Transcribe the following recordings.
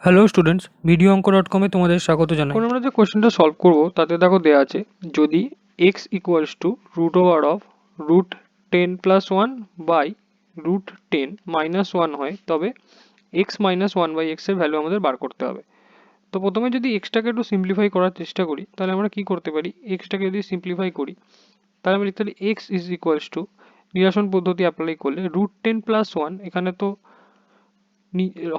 Hello students, video অঙ্ক.com এ তোমাদের স্বাগত জানাই। এখন আমরা যে কোশ্চেনটা সলভ করব তাতে দেখো দেওয়া আছে যদি x equals to root over of root 10+1 by root 10-1 হয় তবে x মাইনাস 1/x এর ভ্যালু আমাদের বার করতে হবে। তো প্রথমে যদি এক্সটাকে একটু সিম্পলিফাই করার চেষ্টা করি তাহলে আমরা কি করতে পারি, এক্সটাকে যদি সিম্পলিফাই করি তাহলে আমরা লিখতে পারি এক্স ইজ ইকুয়ালস টু নিরসন পদ্ধতি অ্যাপ্লাই করলে রুট 10+1, এখানে তো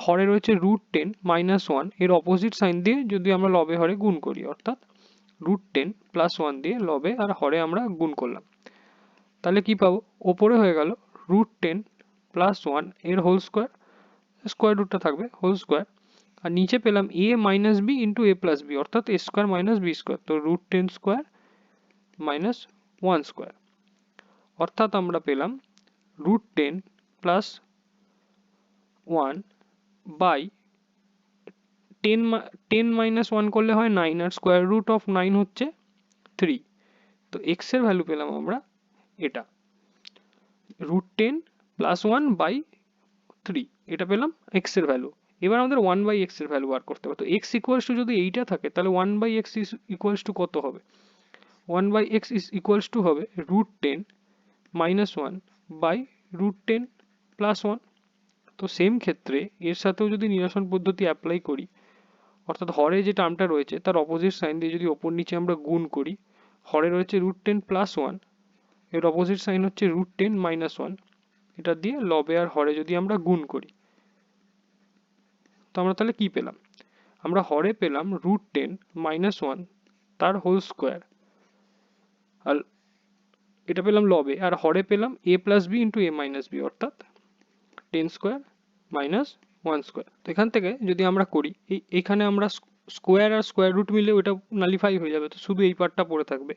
হরে রয়েছে রুট 10-1, এর অপোজিট সাইন দিয়ে যদি আমরা লবে হরে গুণ করি, অর্থাৎ রুট 10+1 দিয়ে লবে আর হরে আমরা গুণ করলাম, তাহলে কি পাবো, ওপরে হয়ে গেল রুট 10+1 এর হোল স্কোয়ার, স্কোয়ার রুটটা থাকবে হোল স্কোয়ার, আর নিচে পেলাম a minus B into a plus B, অর্থাৎ a square minus B square, তো রুট 10 স্কোয়ার মাইনাস 1 স্কোয়ার, অর্থাৎ আমরা পেলাম রুট 10+1 বাই 10 - 1 করলে হয় 9, আর স্কোয়ার রুট অফ 9 হচ্ছে 3, তো এক্স এর ভ্যালু পেলাম আমরা এটা রুট 10+1/3, এটা পেলাম এক্স এর ভ্যালু। এবার আমাদের 1/x এর ভ্যালু বার করতে হবে, তো এক্স ইকুয়ালস টু যদি এইটা থাকে তাহলে 1/x ইকুয়ালস টু কত হবে, 1/x ইজ ইকুয়ালস টু হবে রুট 10-1/রুট 10+1। তো সেম ক্ষেত্রে এর সাথেও যদি নিরসন পদ্ধতি অ্যাপ্লাই করি, অর্থাৎ হরে যে টার্মটা রয়েছে তার অপোজিট সাইন দিয়ে যদি ওপর নিচে আমরা গুণ করি, হরে রয়েছে রুট 10+1, এর অপোজিট সাইন হচ্ছে রুট 10-1, এটা দিয়ে লবে আর হরে যদি আমরা গুণ করি, তো আমরা তাহলে কি পেলাম, আমরা হরে পেলাম রুট 10-1 তার হোল স্কোয়ার, আর এটা পেলাম লবে, আর হরে পেলাম a plus B into a minus B, অর্থাৎ 10 স্কোয়ার মাইনাস 1 স্কোয়ার। তো এখান থেকে যদি আমরা করি, এইখানে আমরা স্কোয়ার আর স্কোয়ার রুট মিলে ওটা নালিফাই হয়ে যাবে, তো শুধু এই পার্টটা পড়ে থাকবে,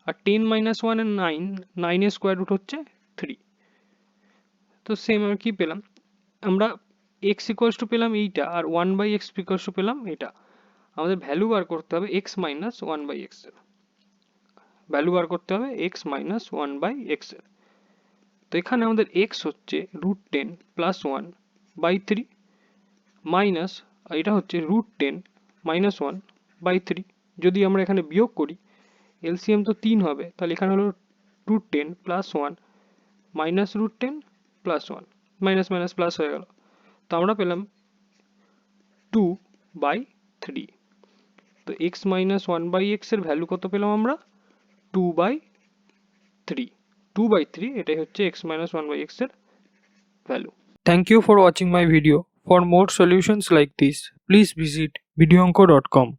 আর 10-1 এর 9 এর স্কোয়ার রুট হচ্ছে 3। তো সেম আমরা কি পেলাম, আমরা এক্স ইকুয়ালস টু পেলাম এইটা, আর 1/x ইকুয়ালস টু পেলাম এটা। আমাদের ভ্যালু বার করতে হবে এক্স মাইনাস 1/x এর ভ্যালু বার করতে হবে এক্স মাইনাস 1/x এর। তো এখানে আমাদের এক্স হচ্ছে রুট 10+1/3 মাইনাস এটা হচ্ছে রুট 10-1/3। যদি আমরা এখানে বিয়োগ করি, এলসিএম তো 3 হবে, তাহলে এখানে হলো root 10+1 minus root 10+1, minus minus plus হয়ে গেল, তো আমরা পেলাম 2/3। তো এক্স মাইনাস 1/x এর ভ্যালু কত পেলাম আমরা, 2/3। 2/3 এটাই হচ্ছে এক্স মাইনাস 1/x এর value. Thank you for watching my video. For more solutions like this please visit videoonco.com.